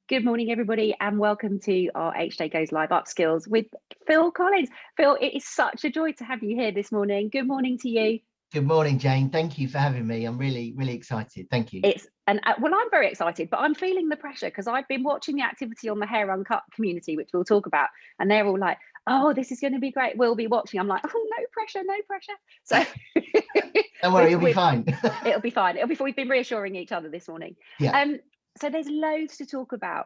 Good morning, everybody, and welcome to our H-Day Goes Live Upskills with Phil Collins. Phil, it is such a joy to have you here this morning. Good morning to you. Good morning, Jane. Thank you for having me. I'm really excited. Thank you. Well, I'm very excited, but I'm feeling the pressure because I've been watching the activity on the Hair Uncut community, which we'll talk about, and they're all like, "Oh, this is going to be great. We'll be watching." I'm like, "Oh, no pressure, no pressure." So don't worry, it'll be fine. It'll be fine. We've been reassuring each other this morning. Yeah. So there's loads to talk about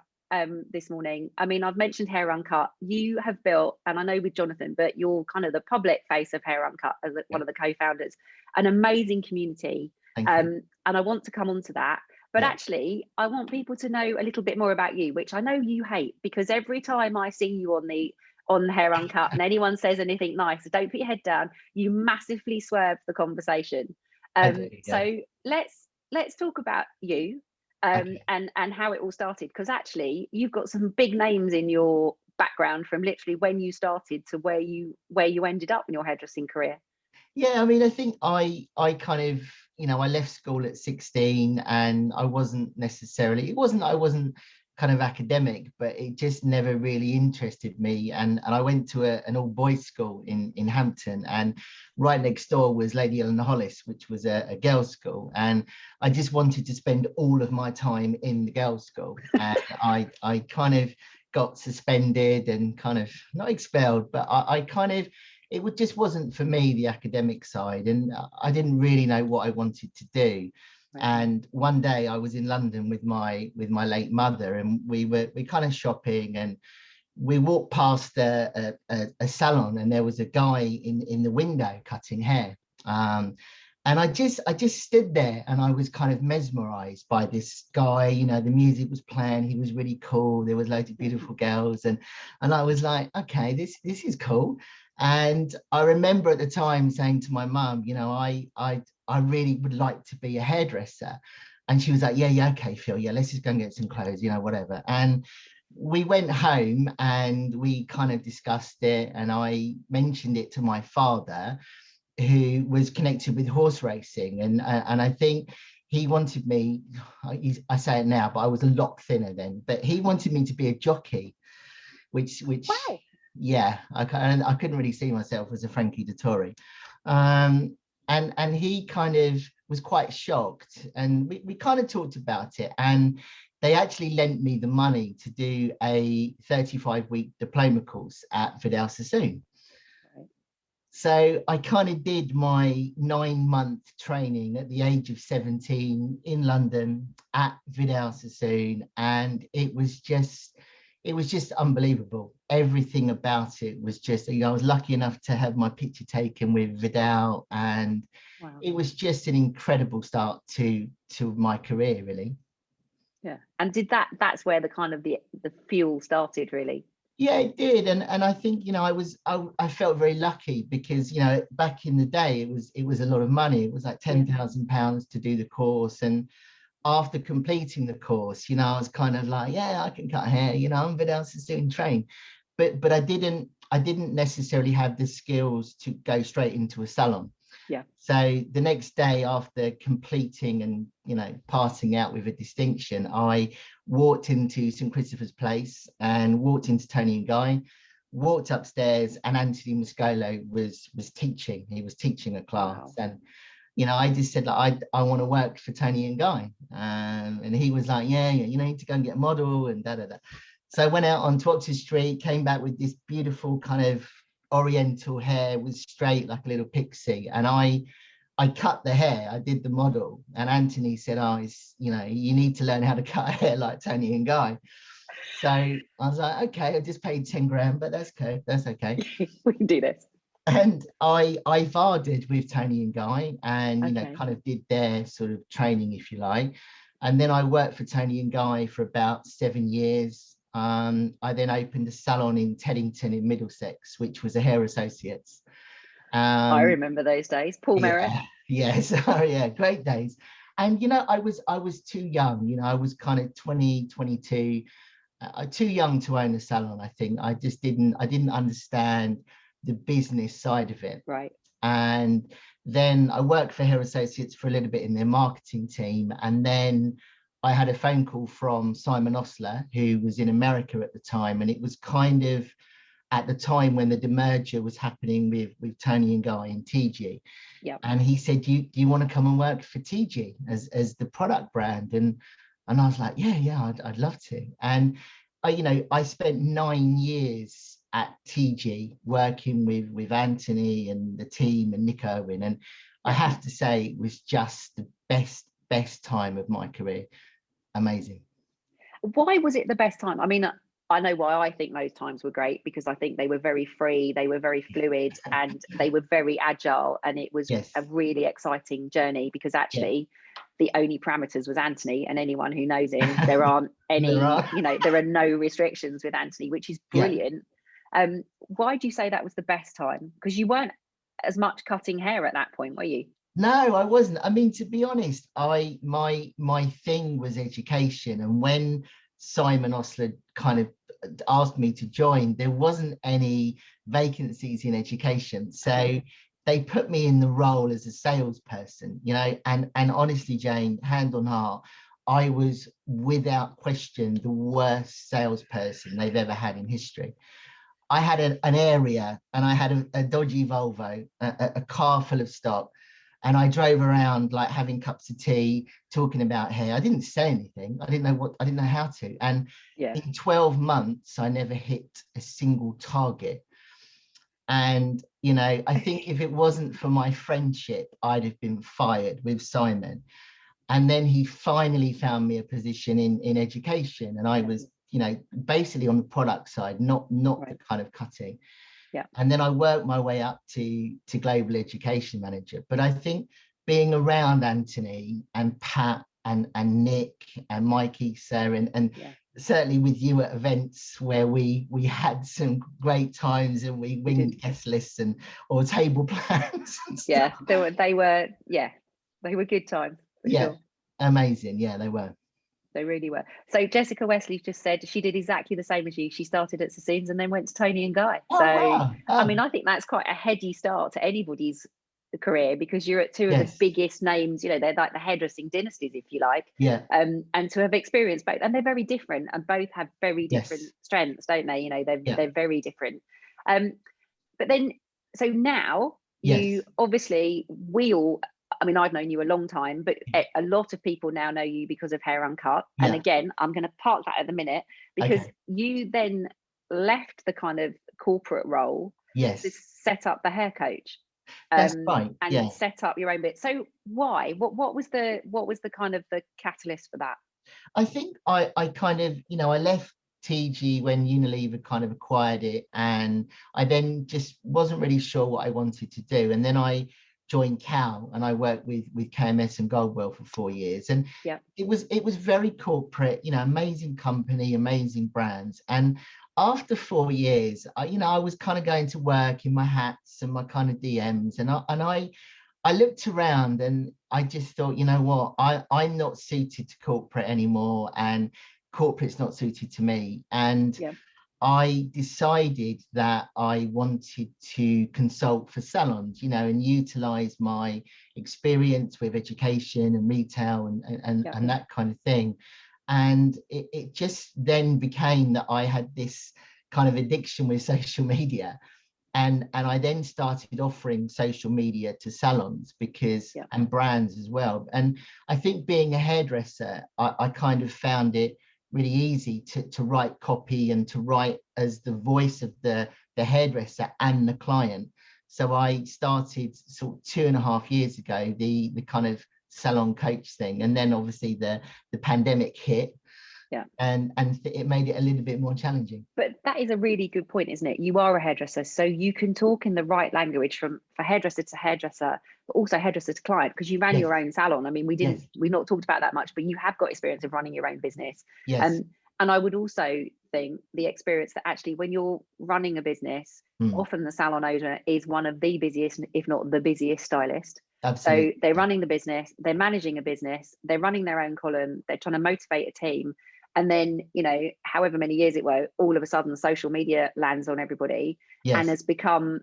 this morning. I mean, I've mentioned Hair Uncut. You have built, and I know with Jonathan, but you're kind of the public face of Hair Uncut as one of the co-founders, an amazing community. Thank you. And I want to come on to that. But actually, I want people to know a little bit more about you, which I know you hate, because every time I see you on Hair Uncut and anyone says anything nice, don't put your head down, you massively swerve the conversation. So let's talk about you. And how it all started, because actually you've got some big names in your background from literally when you started to where you ended up in your hairdressing career. Yeah, I mean, I think I kind of, I left school at 16 and I wasn't kind of academic, but it just never really interested me. And I went to an all boys school in Hampton, and right next door was Lady Eleanor Hollis, which was a girls' school. And I just wanted to spend all of my time in the girls' school. And I kind of got suspended and kind of not expelled, but I kind of, just wasn't for me, the academic side. And I didn't really know what I wanted to do. And one day I was in London with my late mother, and we kind of shopping, and we walked past a salon, and there was a guy in the window cutting hair. And I just stood there, and I was kind of mesmerized by this guy. The music was playing, he was really cool, there was loads of beautiful girls, and I was like, okay, this is cool. And I remember at the time saying to my mum, I really would like to be a hairdresser. And she was like, yeah, okay, Phil, yeah, let's just go and get some clothes, whatever. And we went home and we kind of discussed it, and I mentioned it to my father, who was connected with horse racing. And I think he wanted me, I say it now, but I was a lot thinner then, but he wanted me to be a jockey, which Wow. Yeah, I couldn't really see myself as a Frankie Dettori. And he kind of was quite shocked, and we kind of talked about it, and they actually lent me the money to do a 35-week diploma course at Vidal Sassoon. So I kind of did my 9-month training at the age of 17 in London at Vidal Sassoon, and it was just unbelievable. Everything about it was just, I was lucky enough to have my picture taken with Vidal, and It was just an incredible start to my career, really. Yeah. And that's where the kind of the fuel started, really? Yeah, it did. And I think, I felt very lucky because, back in the day, it was a lot of money. It was like £10,000 to do the course. And after completing the course, I was kind of like, yeah, I can cut hair, I'm Vidal Sassoon trained. But I didn't necessarily have the skills to go straight into a salon. Yeah. So the next day, after completing and passing out with a distinction, I walked into St Christopher's Place and walked into Toni and Guy, walked upstairs, and Anthony Muscolo was teaching. He was teaching a class. Wow. And I just said, like, I want to work for Toni and Guy. And he was like, yeah, you need to go and get a model and da-da-da. So I went out onto Oxford Street, came back with this beautiful kind of oriental hair, was straight like a little pixie. And I cut the hair, I did the model. And Anthony said, oh, you need to learn how to cut hair like Toni and Guy. So I was like, okay, I just paid 10 grand, but that's okay. That's okay. We can do this. And I varded with Toni and Guy, and kind of did their sort of training, if you like. And then I worked for Toni and Guy for about 7 years. I then opened a salon in Teddington in Middlesex, which was a Hair Associates. I remember those days. Paul Merritt. Yes, yeah, great days. And I was too young. I was kind of 20, 22, too young to own a salon. I think I didn't understand the business side of it. Right. And then I worked for Hair Associates for a little bit in their marketing team, and then I had a phone call from Simon Osler, who was in America at the time, and it was kind of at the time when the demerger was happening with Tony and Guy and TG. Yeah. And he said, do you want to come and work for TG as the product brand? And I was like, yeah, I'd love to. And I spent 9 years at TG working with Anthony and the team and Nick Irwin. And I have to say, it was just the best time of my career. Amazing. Why was it the best time? I mean, I know why I think those times were great, because I think they were very free, they were very fluid, and they were very agile. And it was a really exciting journey, because actually the only parameters was Anthony, and anyone who knows him, there aren't any, there are no restrictions with Anthony, which is brilliant. Why do you say that was the best time? Because you weren't as much cutting hair at that point, were you? No, I wasn't. I mean, to be honest, my thing was education. And when Simon Osler kind of asked me to join, there wasn't any vacancies in education. So they put me in the role as a salesperson, and honestly, Jane, hand on heart, I was without question the worst salesperson they've ever had in history. I had an area, and I had a dodgy Volvo, a car full of stock. And I drove around like having cups of tea, talking about hair. I didn't say anything. I didn't know how to. And in 12 months, I never hit a single target. And, I think if it wasn't for my friendship, I'd have been fired with Simon. And then he finally found me a position in education. And I was, basically on the product side, not the kind of cutting. Yeah. And then I worked my way up to global education manager. But I think being around Anthony and Pat and Nick and Mike Issa and certainly with you at events where we had some great times, and we winged guest lists or table plans. Yeah, they were good times. Sure. Amazing. Yeah, they were. They really were. So Jessica Wesley just said she did exactly the same as you. She started at Sassoons and then went to Tony and Guy. I mean, I think that's quite a heady start to anybody's career, because you're at two of the biggest names, they're like the hairdressing dynasties, if you like. Yeah. And to have experienced both, and they're very different, and both have very different strengths, don't they? They're very different. But then, so now you obviously I've known you a long time, but a lot of people now know you because of Hair Uncut. And again, I'm going to park that at the minute, because you then left the kind of corporate role to set up the Hair Coach. That's right. And set up your own bit. So why? What was the kind of the catalyst for that? I think I kind of, I left TG when Unilever kind of acquired it, and I then just wasn't really sure what I wanted to do. And then I joined Cal, and I worked with KMS and Goldwell for 4 years, and it was very corporate, amazing company, amazing brands. And after 4 years, I was kind of going to work in my hats and my kind of DMs, and I looked around, and I just thought, you know what, I'm not suited to corporate anymore, and corporate's not suited to me. And I decided that I wanted to consult for salons, and utilize my experience with education and retail and that kind of thing. And it just then became that I had this kind of addiction with social media. And I then started offering social media to salons and brands as well. And I think being a hairdresser, I kind of found it really easy to write copy and to write as the voice of the hairdresser and the client. So I started sort of 2.5 years ago, the kind of salon coach thing. And then obviously the pandemic hit. And it made it a little bit more challenging. But that is a really good point, isn't it? You are a hairdresser, so you can talk in the right language for hairdresser to hairdresser, but also hairdresser to client, because you ran your own salon. I mean, we've not talked about that much, but you have got experience of running your own business. And I would also think the experience that actually when you're running a business, often the salon owner is one of the busiest, if not the busiest stylist. Absolutely. So they're running the business, they're managing a business, they're running their own column, they're trying to motivate a team. And then, however many years it was, all of a sudden social media lands on everybody and has become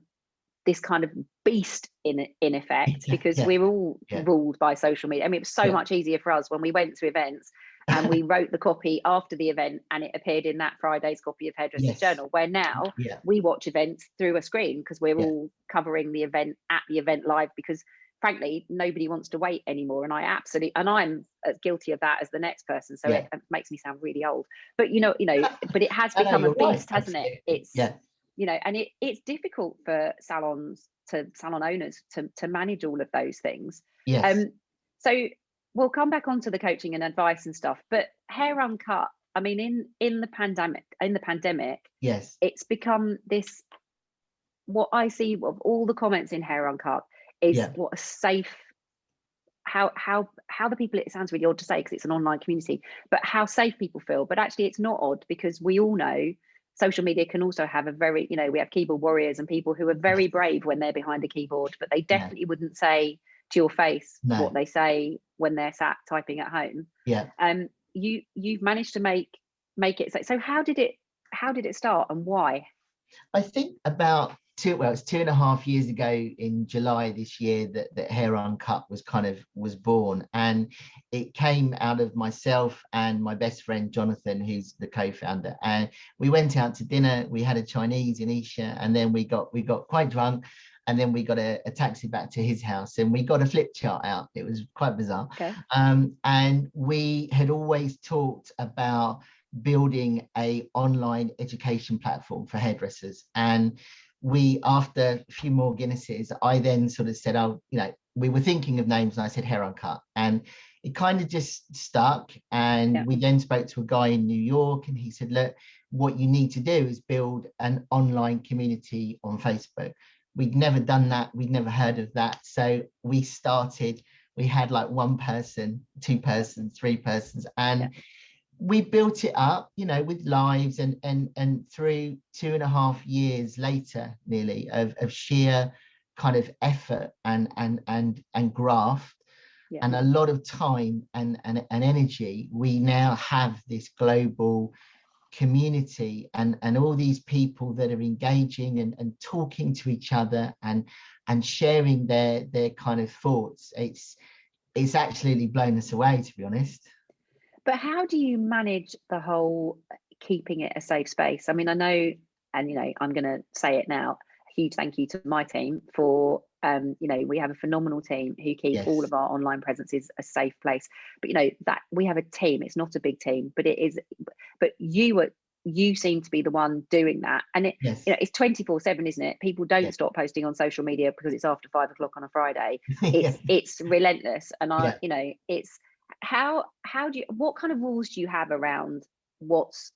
this kind of beast in effect, because we're all ruled by social media. I mean, it was so much easier for us when we went to events and we wrote the copy after the event, and it appeared in that Friday's copy of Hairdresser's Yes. Journal, where now Yeah. we watch events through a screen because we're Yeah. all covering the event at the event live, because frankly nobody wants to wait anymore, and I'm as guilty of that as the next person, so Yeah. it makes me sound really old, but but it has I know, become a you're right. beast, hasn't it? Absolutely. It's Yeah. and it's difficult for salon owners to manage all of those things. Yes. So we'll come back onto the coaching and advice and stuff, but Hair Uncut, I mean, in the pandemic, Yes. it's become this, what I see of all the comments in Hair Uncut is Yeah. what a safe, how the people, it sounds really odd to say because it's an online community, but how safe people feel. But actually it's not odd, because we all know social media can also have a very, we have keyboard warriors and people who are very brave when they're behind a keyboard, but they definitely wouldn't say to your face what they say when they're sat typing at home. Yeah. You've managed to make it. So how did it start, and why? I think about it's 2.5 years ago in July this year that Hair Uncut was born, and it came out of myself and my best friend Jonathan, who's the co-founder, and we went out to dinner. We had a Chinese in Isha, and then we got quite drunk, and then we got a taxi back to his house, and we got a flip chart out. It was quite bizarre. Okay. And we had always talked about building a online education platform for hairdressers, and we, after a few more Guinnesses, I then sort of said, we were thinking of names, and I said Hair Uncut, and it kind of just stuck. And we then spoke to a guy in New York, and he said, look, what you need to do is build an online community on Facebook. We'd never done that. We'd never heard of that. So we had like 1 person, 2 persons, 3 persons, and we built it up, with lives, and through 2.5 years later, nearly, of sheer kind of effort and graft, and a lot of time and energy, we now have this global community and all these people that are engaging and talking to each other and sharing their kind of thoughts. It's actually blown us away, to be honest. But how do you manage the whole keeping it a safe space? I mean, I know, and I'm going to say it now, a huge thank you to my team for, we have a phenomenal team who keep all of our online presences a safe place. But that we have a team, it's not a big team, but it is, but you seem to be the one doing that, and it's 24/7, isn't it? People don't stop posting on social media because it's after 5 o'clock on a Friday. It's relentless, and it's what kind of rules do you have around what's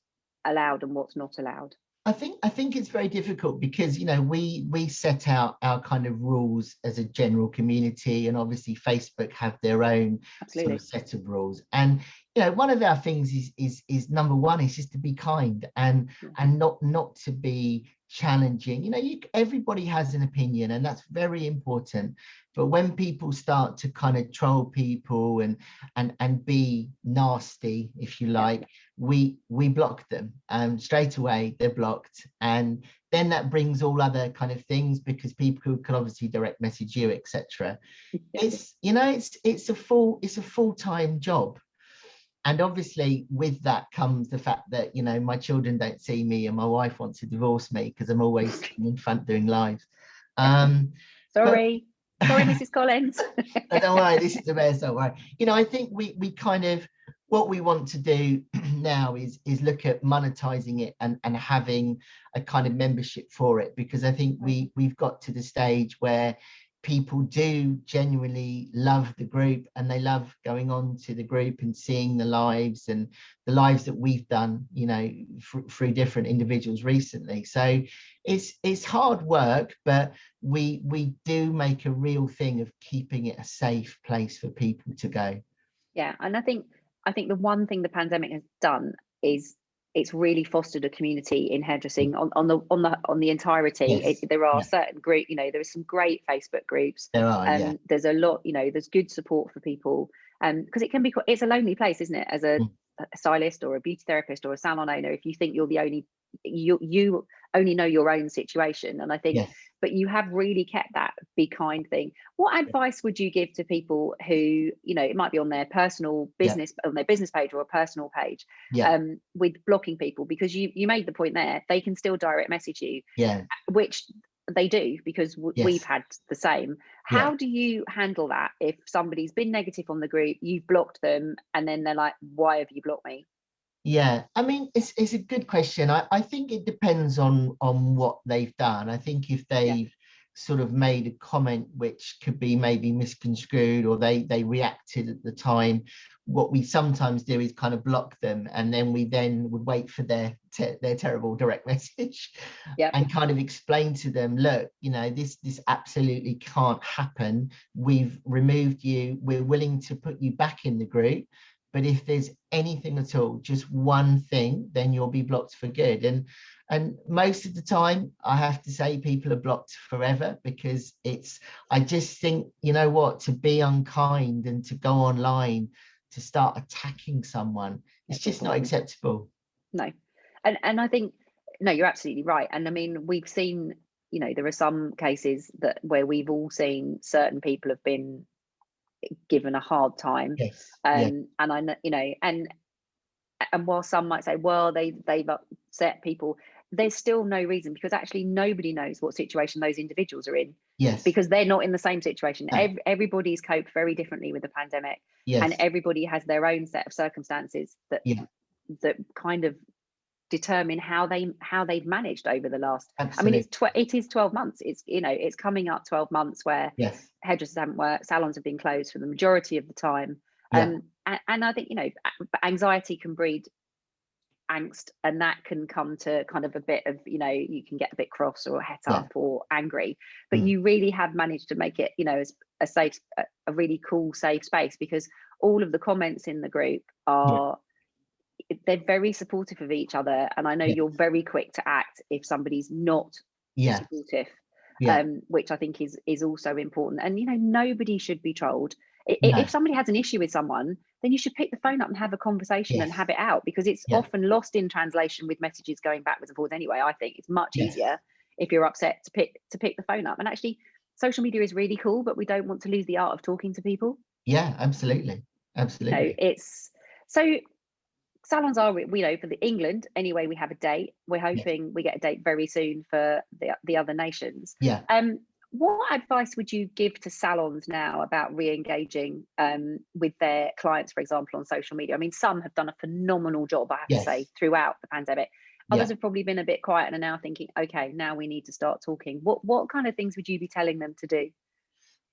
allowed and what's not allowed? I think it's very difficult because we set out our kind of rules as a general community, and obviously Facebook have their own sort of set of rules. And one of our things is number one is just to be kind and not to be challenging. Everybody has an opinion, and that's very important. But when people start to kind of troll people and be nasty, if you like, we block them straight away. They're blocked, and then that brings all other kind of things, because people can obviously direct message you, etc. It's a full-time job. And obviously with that comes the fact that my children don't see me, and my wife wants to divorce me because I'm always in front doing lives. Sorry, Mrs. Collins. Don't worry, this is the best. Don't worry. I think we kind of, what we want to do now is look at monetizing it and having a kind of membership for it, because I think we've got to the stage where people do genuinely love the group, and they love going on to the group and seeing the lives that we've done, through different individuals recently. So it's hard work, but we do make a real thing of keeping it a safe place for people to go. Yeah, and I think the one thing the pandemic has done is it's really fostered a community in hairdressing on the entirety. There are certain group, there are some great Facebook groups. There are, there's a lot, there's good support for people, because it can be, it's a lonely place, isn't it? As a stylist or a beauty therapist or a salon owner if you think you're the only, you only know your own situation. And I think, Yes. but you have really kept that be kind thing. What advice would you give to people who, you know, it might be on their personal Yeah. business, on their business page or a personal page, Yeah. with blocking people? Because you made the point there, they can still direct message you, Yeah. which they do, because we've Yes. had the same. Yeah. How do you handle that if somebody's been negative on the group, you've blocked them, and then they're like, why have you blocked me? Yeah, I mean, it's a good question. I think it depends on what they've done. I think if Yeah, they've sort of made a comment which could be maybe misconstrued, or they reacted at the time, what we sometimes do is kind of block them, and then we then would wait for their terrible direct message, yeah, and kind of explain to them, look, you know, this absolutely can't happen. We've removed you. We're willing to put you back in the group, but if there's anything at all, just one thing, then you'll be blocked for good. And most of the time, I have to say, people are blocked forever, because I just think, you know what, to be unkind and to go online to start attacking someone, it's just not acceptable. no. And I think, no, you're absolutely right. And I mean, we've seen, you know, there are some cases that where we've all seen certain people have been given a hard time. Yes. Yeah. And I know, you know, and while some might say, well, they've upset people, there's still no reason, because actually nobody knows what situation those individuals are in, Yes. because they're not in the same situation. No. Everybody's coped very differently with the pandemic, and Yes. everybody has their own set of circumstances that Yeah. kind of determine how they've managed over the last, I mean, Absolutely. it is 12 months. It's, you know, it's coming up 12 months where Yes. hairdressers haven't worked, salons have been closed for the majority of the time. Yeah. And I think, you know, anxiety can breed angst, and that can come to kind of a bit of, you know, you can get a bit cross or het Yeah. up or angry, but Mm. you really have managed to make it, you know, as a safe, a really cool, safe space, because all of the comments in the group Yeah. are, they're very supportive of each other. And I know Yeah. you're very quick to act if somebody's not Yeah. supportive, Yeah. which I think is also important. And, you know, nobody should be trolled. No. If somebody has an issue with someone, then you should pick the phone up and have a conversation and Yes. have it out, because it's Yeah. often lost in translation with messages going backwards and forwards anyway. I think it's much Yes. easier if you're upset to pick the phone up. And actually, social media is really cool, but we don't want to lose the art of talking to people. Yeah. Absolutely. You know, Absolutely. it's so salons are, we know, for the England anyway, we have a date. We're Yes. hoping we get a date very soon for the other nations. Yeah. What advice would you give to salons now about re-engaging with their clients, for example, on social media? I mean, some have done a phenomenal job, I have to Yes. say, throughout the pandemic. Yeah. Others have probably been a bit quiet and are now thinking, okay, now we need to start talking. What kind of things would you be telling them to do?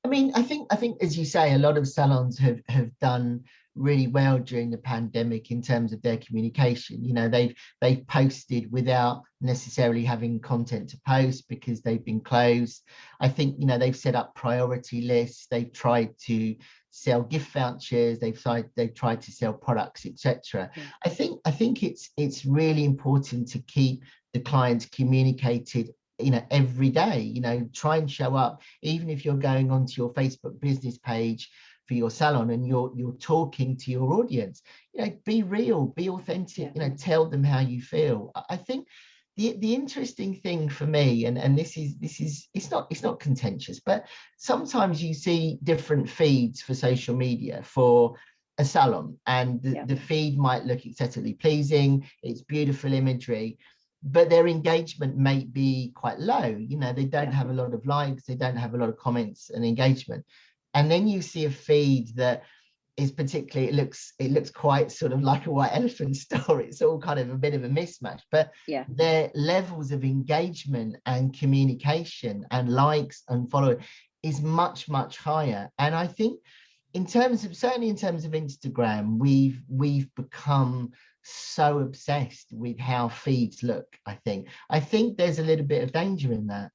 I mean, I think as you say, a lot of salons have done really well during the pandemic in terms of their communication. You know, they've posted without necessarily having content to post because they've been closed. I think, you know, they've set up priority lists. They've tried to sell gift vouchers. They've tried to sell products, etc. Yeah. I think it's really important to keep the clients communicated, you know, every day. You know, try and show up, even if you're going onto your Facebook business page for your salon and you're talking to your audience. You know, be real, be authentic. Yeah. You know, tell them how you feel. I think the interesting thing for me, and this is it's not contentious, but sometimes you see different feeds for social media for a salon, and the feed might look aesthetically pleasing, it's beautiful imagery, but their engagement may be quite low. You know, they don't have a lot of likes, they don't have a lot of comments and engagement. And then you see a feed that is particularly, it looks quite sort of like a white elephant store. It's all kind of a bit of a mismatch, but their levels of engagement and communication and likes and following is much, much higher. And I think certainly in terms of Instagram, we've become so obsessed with how feeds look. I think there's a little bit of danger in that.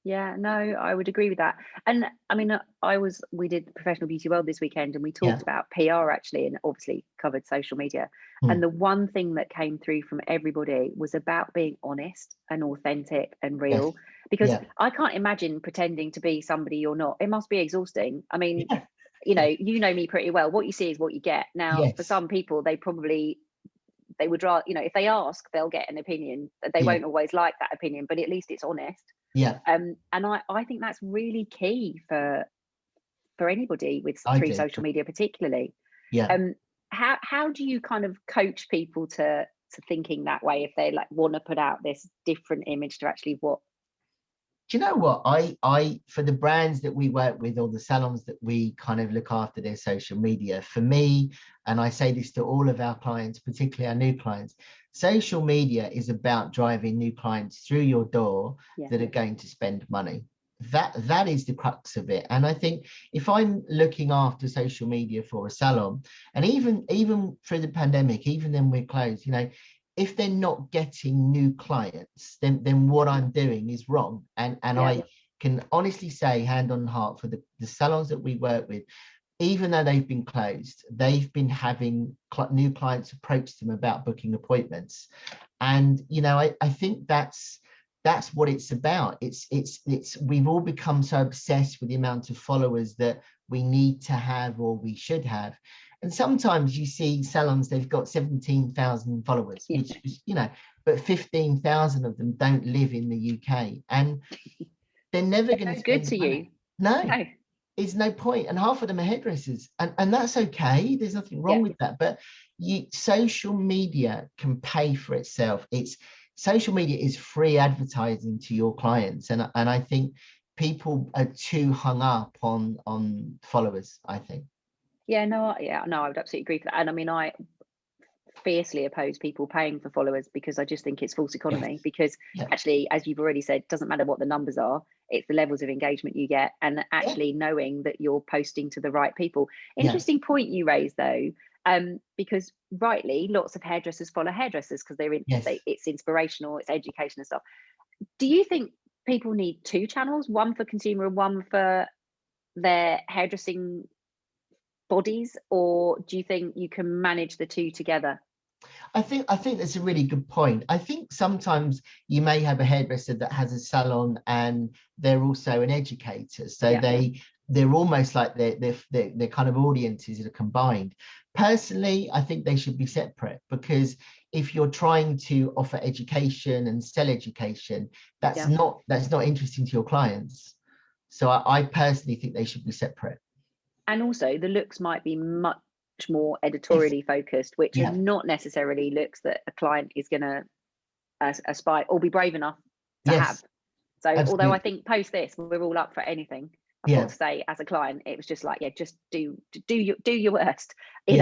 Yeah, no, I would agree with that. And I mean, we did Professional Beauty World this weekend, and we talked about PR actually, and obviously covered social media. And the one thing that came through from everybody was about being honest and authentic and real, because I can't imagine pretending to be somebody you're not. It must be exhausting. I mean, you know me pretty well. What you see is what you get. Now, for Yes. some people, they would rather, if they ask, they'll get an opinion. They won't always like that opinion, but at least it's honest. Yeah. And I think that's really key for anybody through social media, particularly. Yeah. How do you kind of coach people to thinking that way if they like want to put out this different image to actually what? Do you know what? I for the brands that we work with or the salons that we kind of look after their social media, for me, and I say this to all of our clients, particularly our new clients, social media is about driving new clients through your door that are going to spend money. That is the crux of it. And I think if I'm looking after social media for a salon, and even through the pandemic, even then we're closed, if they're not getting new clients, then what I'm doing is wrong. And I can honestly say, hand on heart, for the salons that we work with, even though they've been closed, they've been having new clients approach them about booking appointments. And, I think that's what it's about. It's we've all become so obsessed with the amount of followers that we need to have or we should have. And sometimes you see salons, they've got 17,000 followers, which is, but 15,000 of them don't live in the UK, and they're never going to spend good to money. you. No, it's no point. And half of them are hairdressers, and that's okay. There's nothing wrong with that. But social media can pay for itself. Social media is free advertising to your clients, and I think people are too hung up on followers, I think. No, I would absolutely agree with that. And I mean, I fiercely oppose people paying for followers because I just think it's false economy. Because actually, as you've already said, it doesn't matter what the numbers are, it's the levels of engagement you get, and actually knowing that you're posting to the right people. Interesting point you raised though, because rightly, lots of hairdressers follow hairdressers because it's inspirational, it's education and stuff. Do you think people need two channels, one for consumer and one for their hairdressing bodies, or do you think you can manage the two together? I think that's a really good point. I think sometimes you may have a hairdresser that has a salon and they're also an educator, so they're almost like their kind of audiences are combined. Personally, I think they should be separate, because if you're trying to offer education and sell education, that's not interesting to your clients. So I personally think they should be separate. And also the looks might be much more editorially focused, which are not necessarily looks that a client is going to aspire or be brave enough to have. So although I think post this, we're all up for anything, I've got to say, as a client, it was just like, just do your worst. We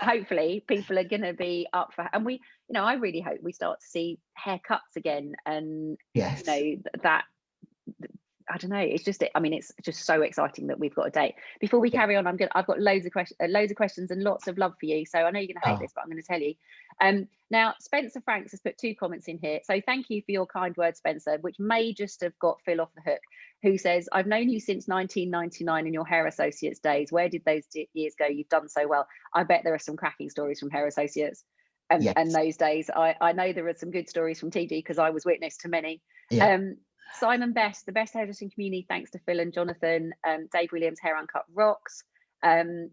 hopefully people are going to be up for, and I really hope we start to see haircuts again, and that. I don't know. It's just, it's just so exciting that we've got a date. Before we carry on, I've got loads of questions and lots of love for you. So I know you're going to hate this, but I'm going to tell you. Now, Spencer Franks has put 2 comments in here. So thank you for your kind words, Spencer, which may just have got Phil off the hook, who says, I've known you since 1999 in your Hair Associates days. Where did those years go? You've done so well. I bet there are some cracking stories from Hair Associates and those days. I know there are some good stories from TD because I was witness to many. Simon Best, the best hairdressing community, thanks to Phil and Jonathan. Dave Williams, Hair Uncut rocks. And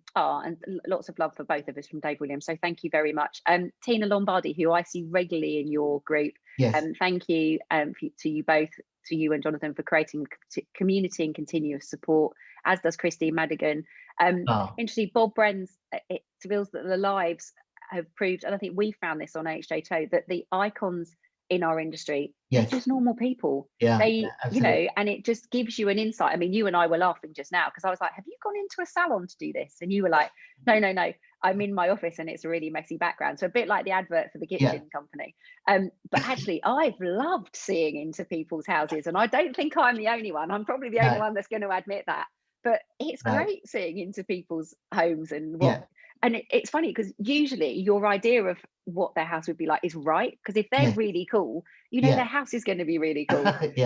lots of love for both of us from Dave Williams. So thank you very much. Tina Lombardi, who I see regularly in your group. Thank you to you both, to you and Jonathan, for creating community and continuous support, as does Christine Madigan. Interestingly, Bob Brenz, it reveals that the lives have proved, and I think we found this on HJTO, that the icons in our industry, they're just normal people. And it just gives you an insight. I mean, you and I were laughing just now because I was like, have you gone into a salon to do this? And you were like, no, I'm in my office and it's a really messy background. So a bit like the advert for the kitchen company. But actually, I've loved seeing into people's houses, and I don't think I'm the only one. I'm probably the only one that's going to admit that. But it's great seeing into people's homes and what. And it's funny because usually your idea of what their house would be like is right, because if they're really cool, their house is going to be really cool.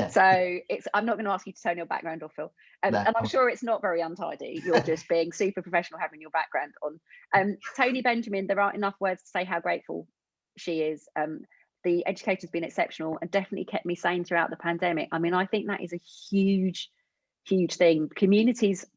So I'm not going to ask you to turn your background off, Phil, and I'm sure it's not very untidy. You're just being super professional having your background on. Tony Benjamin, there aren't enough words to say how grateful she is. The educator's been exceptional and definitely kept me sane throughout the pandemic. I mean, I think that is a huge thing. Communities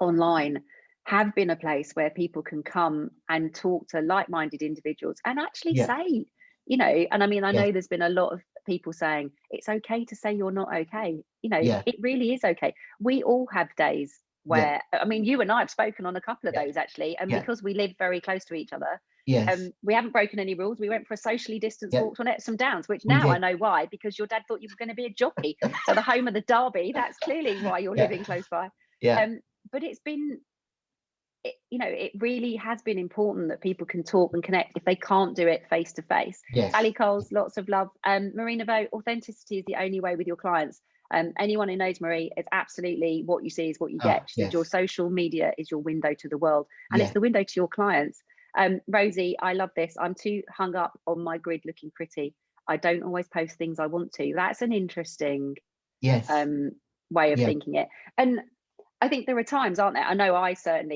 online have been a place where people can come and talk to like-minded individuals and actually Yeah. say, you know, and I mean, I Yes. know there's been a lot of people saying it's okay to say you're not okay. You know, Yeah. it really is okay. We all have days where, I mean, you and I have spoken on a couple of Yeah. those actually, and Yeah. because we live very close to each other, Yes. we haven't broken any rules. We went for a socially distanced Yeah. walk on Epsom Downs, which We now I did. know why, because your dad thought you were going to be a jockey. So the home of the Derby, that's clearly why you're Yeah. living close by. Yeah. But it's been, you know, it really has been important that people can talk and connect if they can't do it face to face. Yes. Sally Coles, lots of love. Marina Vogt, authenticity is the only way with your clients. Anyone who knows Marie, it's absolutely what you see is what you get. She said your social media is your window to the world, and it's the window to your clients. Rosie, I love this. I'm too hung up on my grid looking pretty. I don't always post things I want to. That's an interesting way of thinking it. And I think there are times, aren't there? I know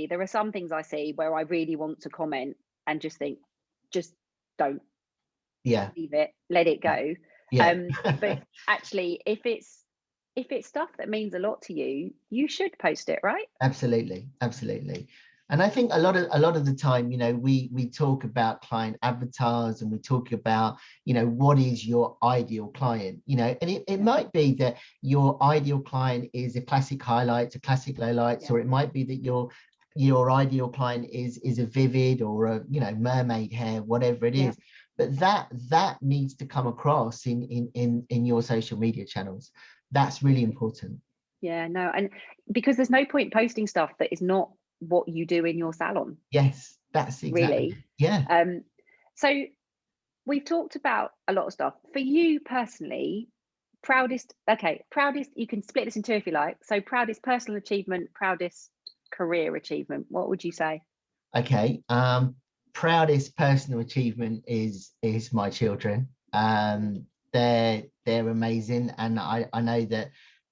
there are some things I see where I really want to comment and just think, just don't. Yeah. Leave it, let it go. Yeah. But actually, if it's stuff that means a lot to you, you should post it, right? Absolutely. Absolutely. And I think a lot of the time, you know, we talk about client avatars and we talk about, you know, what is your ideal client, you know, and it might be that your ideal client is a classic highlights, a classic lowlights, or it might be that your ideal client is a vivid or a, you know, mermaid hair, whatever it is. But that needs to come across in your social media channels. That's really important. Yeah, no, and because there's no point posting stuff that is not what you do in your salon. Yes, that's exactly. Really. Yeah. So we've talked about a lot of stuff. For you personally, proudest, you can split this in two if you like. So proudest personal achievement, proudest career achievement. What would you say? Okay. Proudest personal achievement is my children. They're amazing, and I know that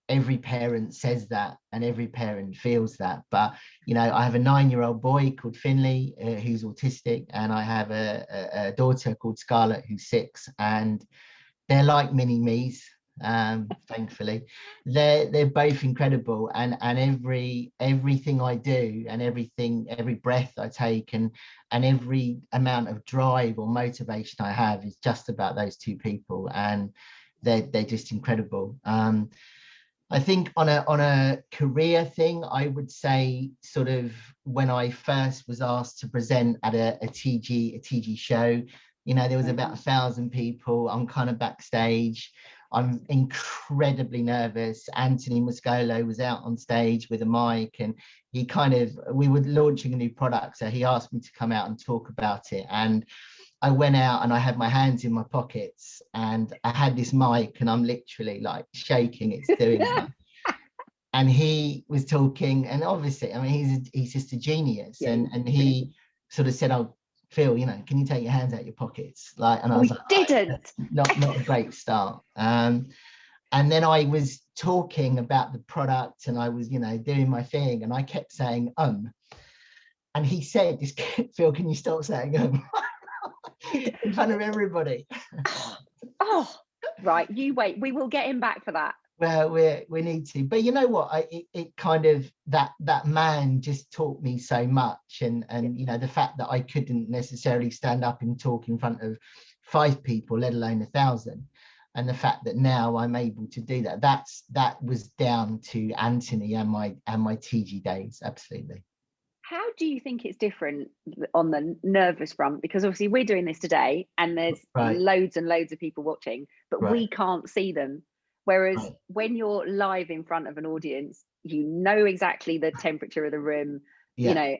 every parent says that and every parent feels that, but you know, I have a 9-year-old boy called Finley who's autistic, and I have a daughter called Scarlett who's 6, and they're like mini me's. Thankfully they're both incredible, and everything I do and every breath I take and every amount of drive or motivation I have is just about those two people, and they're just incredible. I think on a career thing, I would say sort of when I first was asked to present at a TG show, you know, there was about 1,000 people. I'm kind of backstage. I'm incredibly nervous. Anthony Muscolo was out on stage with a mic, and we were launching a new product. So he asked me to come out and talk about it. And I went out and I had my hands in my pockets and I had this mic and I'm literally like shaking. It's doing that. And he was talking, and obviously, I mean, he's just a genius. And he sort of said, "Oh, Phil, you know, can you take your hands out your pockets?" Like, and I was like, didn't. Not a great start. And then I was talking about the product and I was, you know, doing my thing, and I kept saying, and he said, "Phil, can you stop saying in front of everybody?" Oh, right. You wait. We will get him back for that. Well, we need to, but you know what? It kind of that man just taught me so much, and you know, the fact that I couldn't necessarily stand up and talk in front of 5 people, let alone 1,000, and the fact that now I'm able to do that. That was down to Anthony and my TG days. Absolutely. How do you think it's different on the nervous front? Because obviously we're doing this today and there's loads and loads of people watching, but we can't see them. Whereas when you're live in front of an audience, you know exactly the temperature of the room. You know,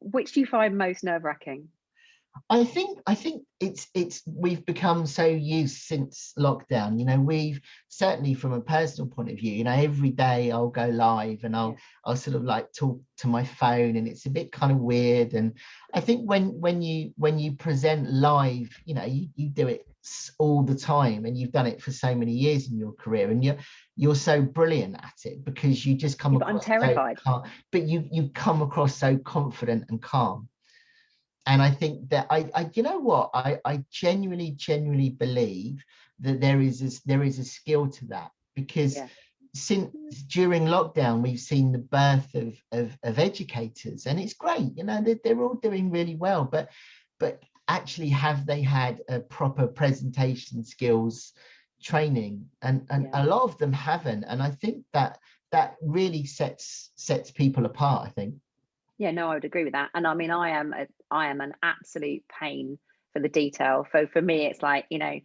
which do you find most nerve-wracking? I think it's we've become so used since lockdown. You know, we've certainly from a personal point of view, you know, every day I'll go live and I'll sort of like talk to my phone, and it's a bit kind of weird. And I think when you present live, you know, you do it all the time, and you've done it for so many years in your career, and you're so brilliant at it because you just come across. I'm terrified. So calm, but you come across so confident and calm. And I think that I you know what, I genuinely believe that there is a skill to that, because since during lockdown, we've seen the birth of educators, and it's great. You know, they're all doing really well, but actually, have they had a proper presentation skills training? And a lot of them haven't, and I think that really sets people apart, I think. Yeah, no, I would agree with that. And I mean, I am an absolute pain for the detail. For me, it's like, you know,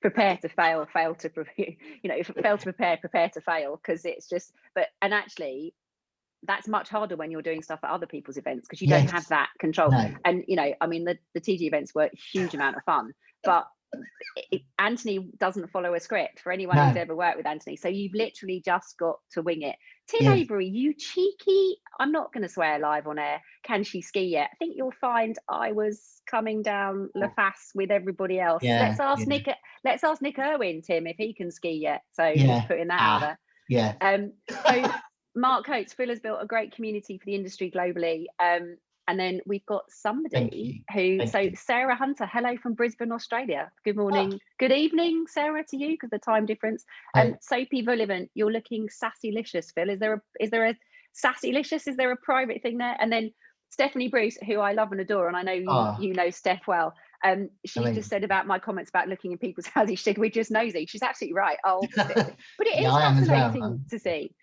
prepare to fail, fail to prepare, you know, fail to prepare to fail, because it's just, and actually that's much harder when you're doing stuff at other people's events, because you don't have that control. No. And, you know, I mean, the TG events were a huge amount of fun, but Anthony doesn't follow a script, for anyone who's ever worked with Anthony. So you've literally just got to wing it. Tim Avery, you cheeky, I'm not going to swear live on air, can she ski yet? I think you'll find I was coming down La Face with everybody else. Let's ask Nick Irwin, Tim, if he can ski yet. So just putting that out there. Yeah. So Mark Coates, Phil has built a great community for the industry globally. And then we've got somebody Sarah Hunter, hello from Brisbane, Australia. Good morning, good evening, Sarah, to you, because the time difference. Soapy Vullivan, you're looking sassy-licious, Phil. Is there a sassy-licious? Is there a private thing there? And then Stephanie Bruce, who I love and adore, and I know you know Steph well. She just said about my comments about looking in people's houses. She said, we're just nosy. She's absolutely right. But it is fascinating to see.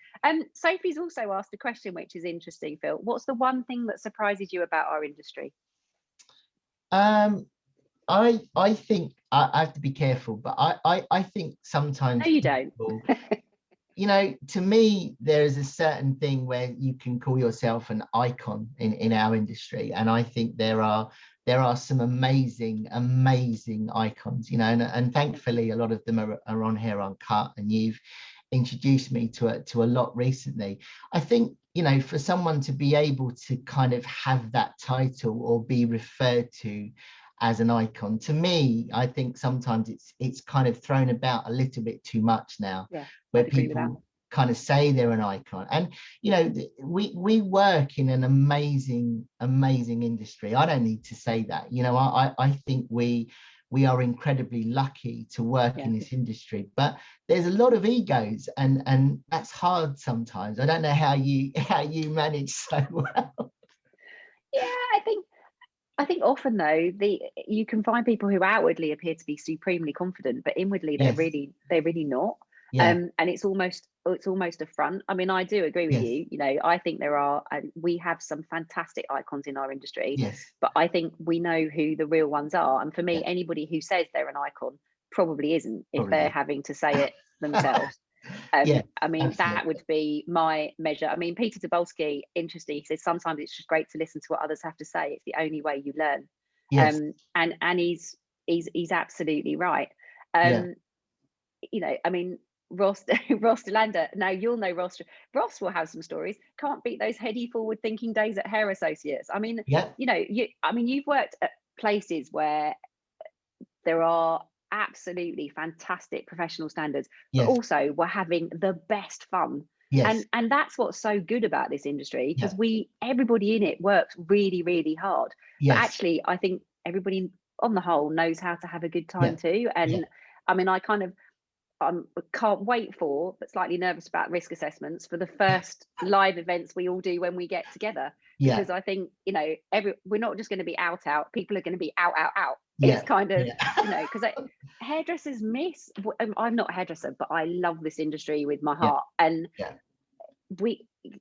Sophie's also asked a question which is interesting, Phil. What's the one thing that surprises you about our industry? I think I have to be careful, but I think sometimes. No, you don't. You know, to me, there is a certain thing where you can call yourself an icon in our industry, and I think there are some amazing icons. You know, and thankfully a lot of them are on Hair Uncut, and you've introduced me to a lot recently. I think, you know, for someone to be able to kind of have that title or be referred to as an icon, to me, I think sometimes it's kind of thrown about a little bit too much now, where people kind of say they're an icon. And, you know, we work in an amazing industry. I don't need to say that. You know, I think we are incredibly lucky to work in this industry, but there's a lot of egos, and that's hard sometimes. I don't know how you manage so well. Yeah, I think often though, you can find people who outwardly appear to be supremely confident, but inwardly they're really not. And it's almost a front. I mean, I do agree with you. You know, I think we have some fantastic icons in our industry, but I think we know who the real ones are. And for me, anybody who says they're an icon probably isn't, if they're having to say it themselves. I mean, absolutely. That would be my measure. I mean, Peter Tobolski, interesting, he says sometimes it's just great to listen to what others have to say. It's the only way you learn. And he's absolutely right. You know, I mean, Ross Delander, now you'll know Ross will have some stories. Can't beat those heady forward thinking days at Hair Associates. I mean, you know, you've worked at places where there are absolutely fantastic professional standards, but also we're having the best fun. And that's what's so good about this industry, because everybody in it works really, really hard. But actually, I think everybody on the whole knows how to have a good time too. And I mean, I can't wait but slightly nervous about risk assessments for the first live events we all do when we get together, because I think, you know, we're not just going to be out, people are going to be out. It's kind of, you know, because hairdressers miss, I'm not a hairdresser, but I love this industry with my heart. And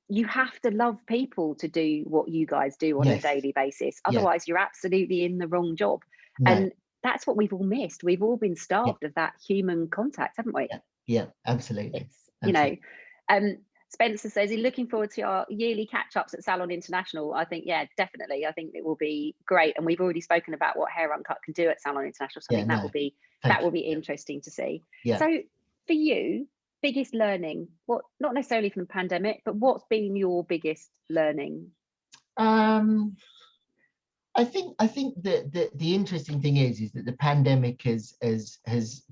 you have to love people to do what you guys do on a daily basis. Otherwise you're absolutely in the wrong job. And that's what we've all missed. We've all been starved of that human contact, haven't we? Absolutely. You know, Spencer says he's looking forward to our yearly catch-ups at Salon International. I think, definitely. I think it will be great. And we've already spoken about what Hair Uncut can do at Salon International. So I think that will be interesting to see. So for you, biggest learning, not necessarily from the pandemic, but what's been your biggest learning? I think that the interesting thing is that the pandemic has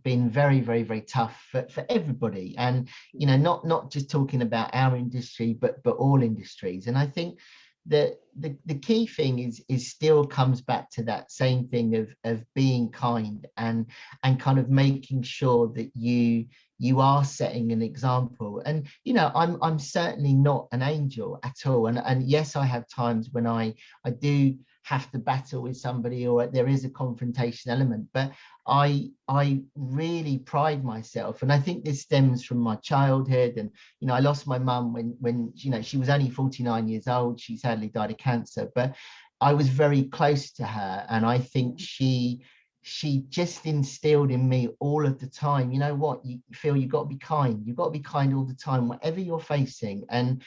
been very, very, very tough for everybody, and you know, not just talking about our industry, but all industries. And I think that the key thing is still comes back to that same thing of being kind and kind of making sure that you you are setting an example. And you know, I'm certainly not an angel at all, and yes, I have times when I do have to battle with somebody, or there is a confrontation element, but I really pride myself, and I think this stems from my childhood. And you know, I lost my mum when you know, she was only 49 years old. She sadly died of cancer, but I was very close to her, and I think she just instilled in me all of the time, you know what, you feel, you've got to be kind, you've got to be kind all the time, whatever you're facing. And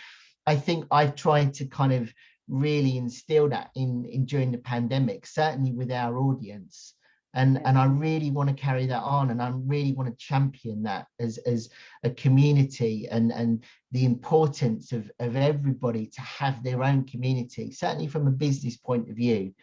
I think I've tried to kind of really instill that in during the pandemic, certainly with our audience. And I really want to carry that on, and I really want to champion that as a community, and the importance of everybody to have their own community, certainly from a business point of view.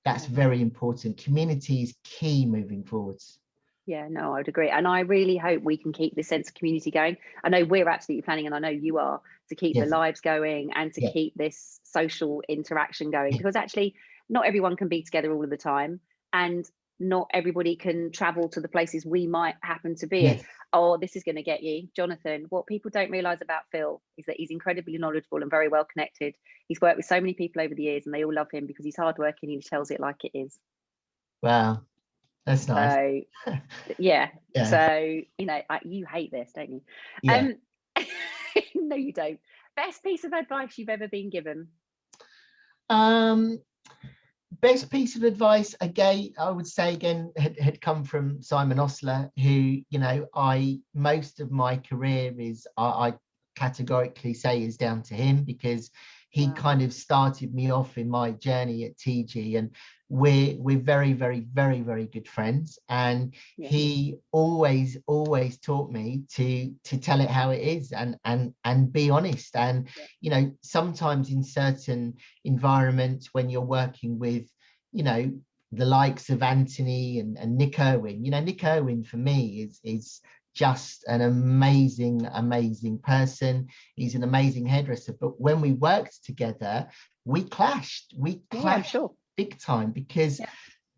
That's very important. Community is key moving forwards. Yeah, no, I would agree. And I really hope we can keep this sense of community going. I know we're absolutely planning, and I know you are, to keep the lives going and to keep this social interaction going, because actually not everyone can be together all of the time, and not everybody can travel to the places we might happen to be. Oh, this is going to get you, Jonathan. What people don't realize about Phil is that he's incredibly knowledgeable and very well connected. He's worked with so many people over the years, and they all love him because he's hardworking. He tells it like it is. Wow, that's nice. So, yeah. So, you know, you hate this, don't you? No, you don't. Best piece of advice you've ever been given? Best piece of advice, again, I would say again, had come from Simon Osler, who, you know, most of my career is, I categorically say, is down to him, because he kind of started me off in my journey at TG, and we're very, very, very, very good friends. And he always taught me to tell it how it is, and be honest. And you know, sometimes in certain environments, when you're working with, you know, the likes of Anthony and Nick Irwin, you know, Nick Irwin for me is just an amazing person. He's an amazing hairdresser, but when we worked together, we clashed big time, because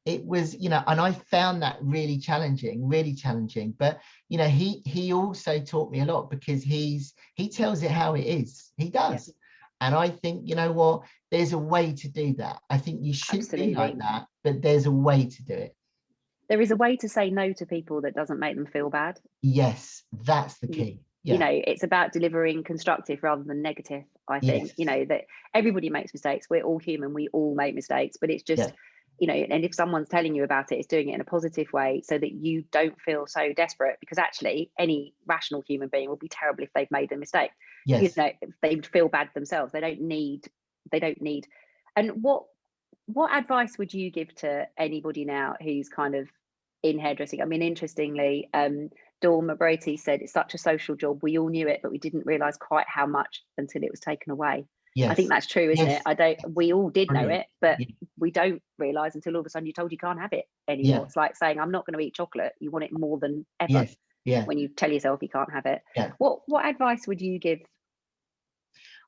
it was, you know, and I found that really challenging, but you know, he also taught me a lot, because he tells it how it is. He does. And I think, you know what, there's a way to do that. I think you should be like that, but there's a way to do it. There is a way to say no to people that doesn't make them feel bad. Yes, that's the key. You know, it's about delivering constructive rather than negative. I think, you know, that everybody makes mistakes. We're all human. We all make mistakes, but it's just, you know, and if someone's telling you about it, it's doing it in a positive way, so that you don't feel so desperate, because actually any rational human being will be terrible if they've made a mistake. You know, they would feel bad themselves. They don't need. And what advice would you give to anybody now who's kind of in hairdressing? I mean, interestingly, Dawn Mabrati said it's such a social job. We all knew it, but we didn't realize quite how much until it was taken away. I think that's true, isn't it? We all did know it, but we don't realize until all of a sudden you're told you can't have it anymore. It's like saying, I'm not going to eat chocolate. You want it more than ever when you tell yourself you can't have it. What advice would you give?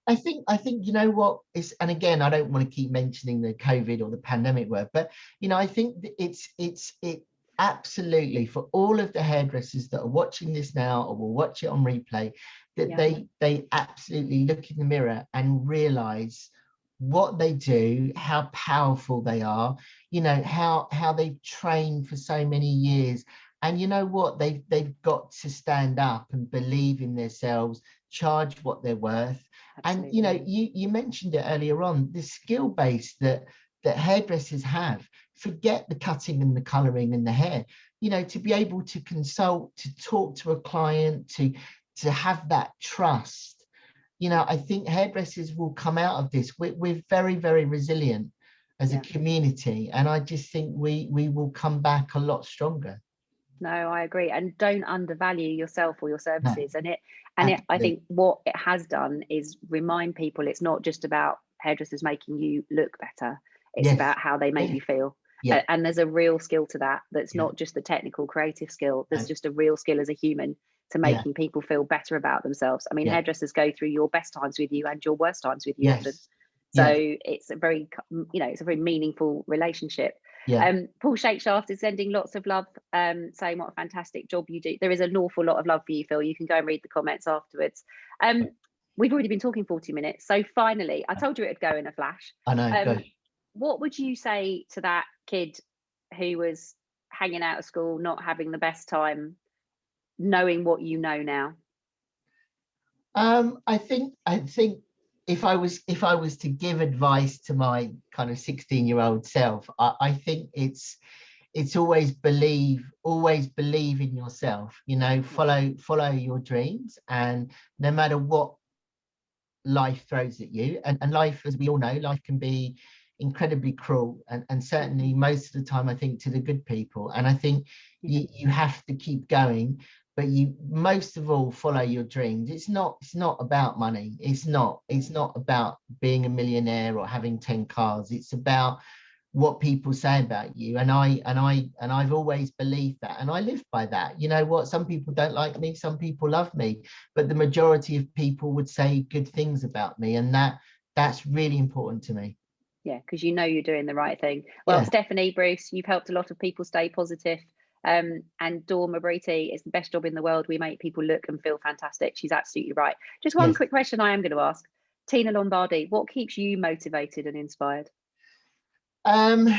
I think, you know what is, and again, I don't want to keep mentioning the COVID or the pandemic word, but you know, I think it absolutely, for all of the hairdressers that are watching this now or will watch it on replay, that they absolutely look in the mirror and realize what they do, how powerful they are, you know, how they've trained for so many years. And you know what, they've got to stand up and believe in themselves, charge what they're worth. Absolutely. And you know, you mentioned it earlier on, the skill base that hairdressers have. Forget the cutting and the colouring and the hair, you know, to be able to consult, to talk to a client, to have that trust. You know, I think hairdressers will come out of this. We're very, very resilient as a community, and I just think we will come back a lot stronger. No, I agree. And don't undervalue yourself or your services. No. And I think what it has done is remind people it's not just about hairdressers making you look better. It's about how they make you feel. And there's a real skill to that. That's not just the technical creative skill. There's just a real skill as a human to making people feel better about themselves. I mean, hairdressers go through your best times with you and your worst times with you often. So it's a very, you know, it's a very meaningful relationship. Yeah. Paul Shakeshaft is sending lots of love, saying what a fantastic job you do. There is an awful lot of love for you, Phil. You can go and read the comments afterwards. We've already been talking 40 minutes. So finally, I told you it'd go in a flash. I know, gosh. What would you say to that kid who was hanging out of school, not having the best time, knowing what you know now? I think if I was to give advice to my kind of 16-year-old self, I think it's always believe in yourself, you know, follow your dreams, and no matter what life throws at you, and life, as we all know, life can be incredibly cruel, and certainly most of the time, I think, to the good people. And I think you have to keep going, but you most of all follow your dreams. It's not about money. It's not about being a millionaire or having 10 cars. It's about what people say about you, and I've always believed that, and I live by that. You know what, some people don't like me, some people love me, but the majority of people would say good things about me, and that's really important to me. Yeah, because you know you're doing the right thing. Well, Stephanie, Bruce, you've helped a lot of people stay positive. And Dawn Mabriti, it's the best job in the world. We make people look and feel fantastic. She's absolutely right. Just one quick question I am going to ask. Tina Lombardi, what keeps you motivated and inspired? Do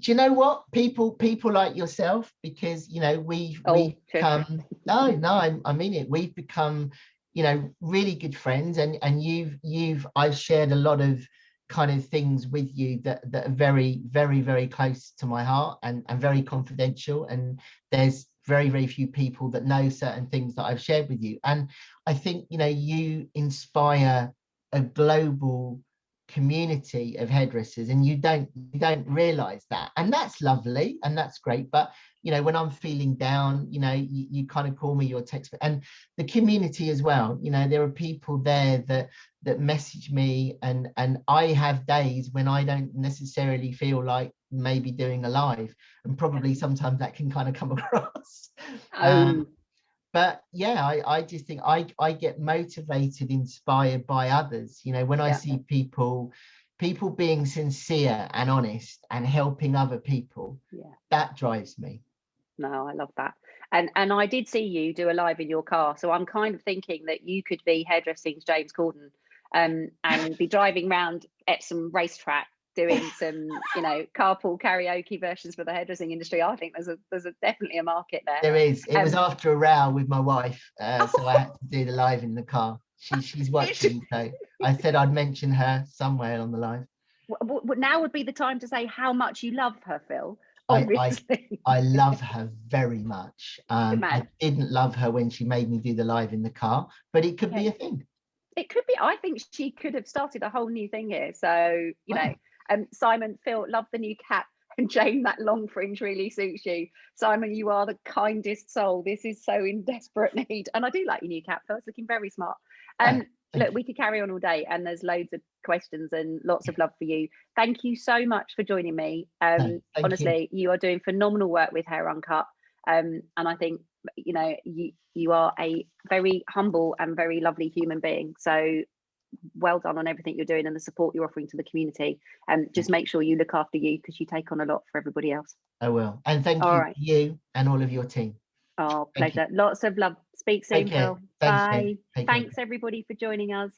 you know what, people like yourself, because you know we've become I mean it, we've become, you know, really good friends, and I've shared a lot of kind of things with you that are very, very, very close to my heart, and very confidential, and there's very, very few people that know certain things that I've shared with you. And I think, you know, you inspire a global community of hairdressers, and you don't realize that, and that's lovely and that's great. But you know, when I'm feeling down, you know, you kind of call me, your text, and the community as well, you know, there are people there that message me, and I have days when I don't necessarily feel like maybe doing a live, and probably sometimes that can kind of come across. But yeah, I just think I get motivated, inspired by others. You know, when I see people being sincere and honest and helping other people, that drives me. No, I love that. And I did see you do a live in your car, so I'm kind of thinking that you could be hairdressing's James Corden, and be driving around Epsom racetrack doing some, you know, carpool karaoke versions for the hairdressing industry. I think there's definitely a market there. There is. It was after a row with my wife, so I had to do the live in the car. She's watching, so I said I'd mention her somewhere on the live. Now would be the time to say how much you love her, Phil. I love her very much. I didn't love her when she made me do the live in the car, but it could be a thing. It could be. I think she could have started a whole new thing here. So, you know, Simon, Phil, love the new cap. And Jane, that long fringe really suits you. Simon, you are the kindest soul. This is so in desperate need. And I do like your new cap, Phil. It's looking very smart. Look, we could carry on all day, and there's loads of questions and lots of love for you. Thank you so much for joining me. Honestly, you are doing phenomenal work with Hair Uncut. And I think, you know, you are a very humble and very lovely human being. So well done on everything you're doing and the support you're offering to the community. Just make sure you look after you, because you take on a lot for everybody else. I will. And thank you to you and all of your team. Oh, pleasure. Lots of love. Speak soon, Phil. Bye. Thanks everybody for joining us.